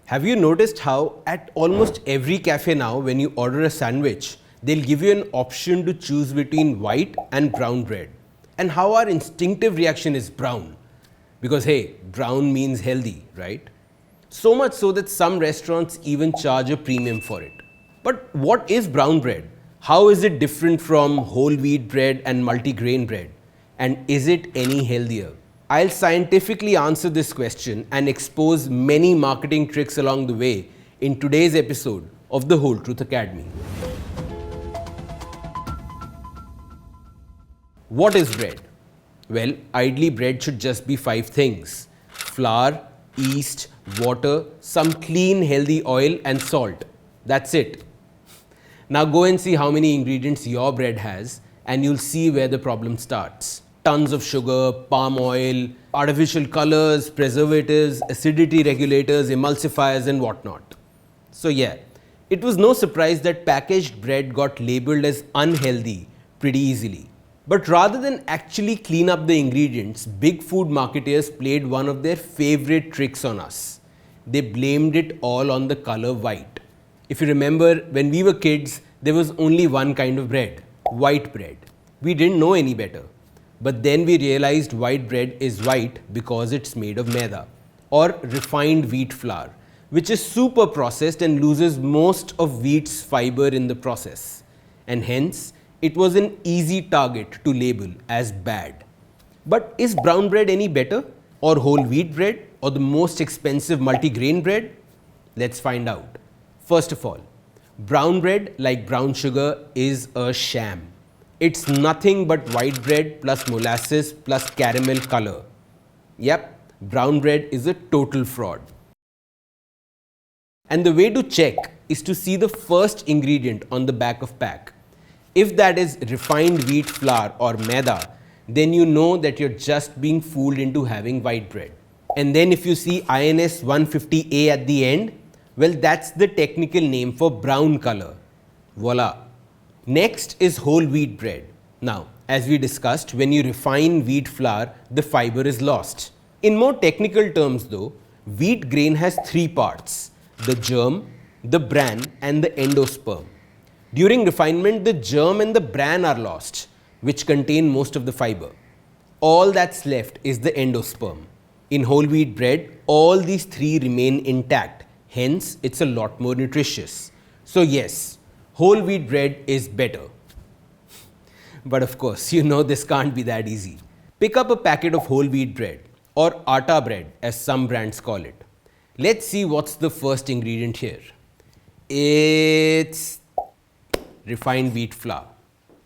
Have you noticed how at almost every cafe now, when you order a sandwich, they'll give you an option to choose between white and brown bread? And how our instinctive reaction is brown. Because hey, brown means healthy, right? So much so that some restaurants even charge a premium for it. But what is brown bread? How is it different from whole wheat bread and multigrain bread? And is it any healthier? I'll scientifically answer this question and expose many marketing tricks along the way in today's episode of the Whole Truth Academy. What is bread? Well, ideally bread should just be 5 things: flour, yeast, water, some clean healthy oil and salt. That's it. Now go and see how many ingredients your bread has and you'll see where the problem starts. Tons of sugar, palm oil, artificial colors, preservatives, acidity regulators, emulsifiers and whatnot. So yeah, it was no surprise that packaged bread got labeled as unhealthy pretty easily. But rather than actually clean up the ingredients, big food marketers played one of their favorite tricks on us. They blamed it all on the color white. If you remember, when we were kids, there was only one kind of bread, white bread. We didn't know any better. But then we realized white bread is white because it's made of maida, or refined wheat flour, which is super processed and loses most of wheat's fiber in the process. And hence, it was an easy target to label as bad. But is brown bread any better? Or whole wheat bread? Or the most expensive multigrain bread? Let's find out. First of all, brown bread, like brown sugar, is a sham. It's nothing but white bread plus molasses plus caramel color. Yep, brown bread is a total fraud. And the way to check is to see the first ingredient on the back of pack. If that is refined wheat flour or maida, then you know that you're just being fooled into having white bread. And then if you see INS 150A at the end, well, that's the technical name for brown color. Voila. Next is whole wheat bread. Now, as we discussed, when you refine wheat flour, the fiber is lost. In more technical terms though, wheat grain has 3 parts: the germ, the bran and the endosperm. During refinement, the germ and the bran are lost, which contain most of the fiber. All that's left is the endosperm. In whole wheat bread, all these 3 remain intact. Hence, it's a lot more nutritious. So yes, whole wheat bread is better. But of course, you know this can't be that easy. Pick up a packet of whole wheat bread, or Atta bread as some brands call it. Let's see what's the first ingredient here. It's refined wheat flour,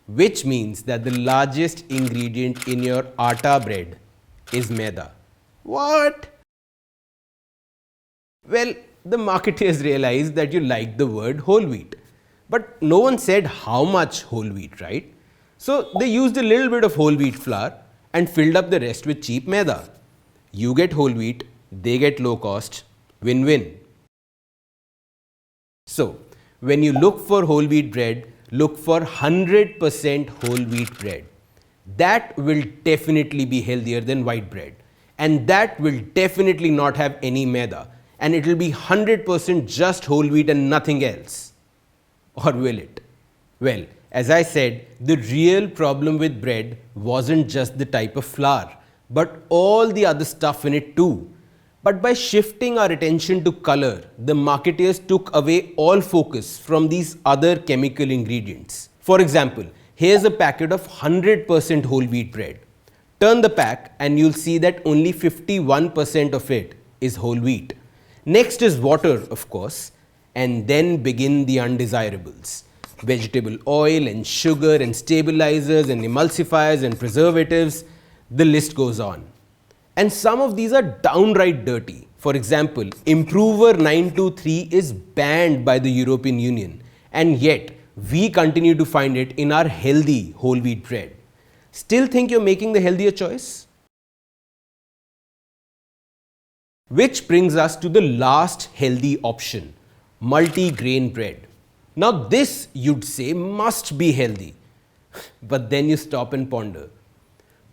which means that the largest ingredient in your Atta bread is maida. What? Well, the marketers realized that you liked the word whole wheat, but no one said how much whole wheat, right? So they used a little bit of whole wheat flour and filled up the rest with cheap maida. You get whole wheat, they get low cost, win-win. So, when you look for whole wheat bread, look for 100% whole wheat bread. That will definitely be healthier than white bread. And that will definitely not have any maida. And it will be 100% just whole wheat and nothing else. Or will it? Well, as I said, the real problem with bread wasn't just the type of flour, but all the other stuff in it too. But by shifting our attention to color, the marketers took away all focus from these other chemical ingredients. For example, here's a packet of 100% whole wheat bread. Turn the pack and you'll see that only 51% of it is whole wheat. Next is water, of course, and then begin the undesirables. Vegetable oil and sugar and stabilizers and emulsifiers and preservatives, the list goes on. And some of these are downright dirty. For example, Improver 923 is banned by the European Union, and yet we continue to find it in our healthy whole wheat bread. Still think you're making the healthier choice? Which brings us to the last healthy option, multigrain bread. Now this, you'd say, must be healthy. But then you stop and ponder.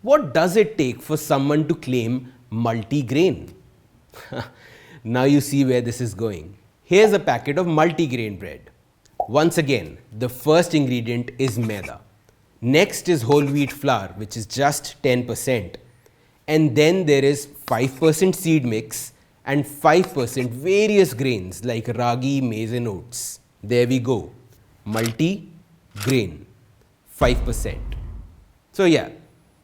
What does it take for someone to claim multigrain? Now you see where this is going. Here's a packet of multigrain bread. Once again, the first ingredient is maida. Next is whole wheat flour, which is just 10%. And then there is 5% seed mix and 5% various grains like ragi, maize and oats. There we go. Multi-grain, 5%. So yeah,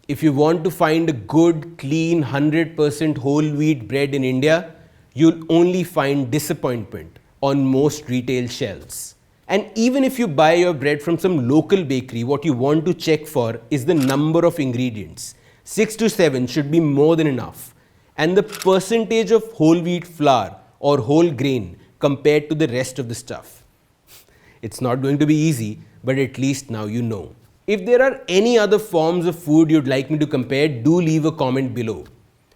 if you want to find a good, clean, 100% whole wheat bread in India, you'll only find disappointment on most retail shelves. And even if you buy your bread from some local bakery, what you want to check for is the number of ingredients. 6 to 7 should be more than enough. And the percentage of whole wheat flour or whole grain compared to the rest of the stuff. It's not going to be easy, but at least now you know. If there are any other forms of food you'd like me to compare, do leave a comment below.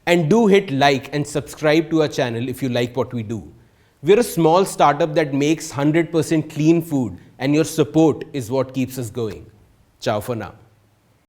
And do hit like and subscribe to our channel if you like what we do. We're a small startup that makes 100% clean food, and your support is what keeps us going. Ciao for now.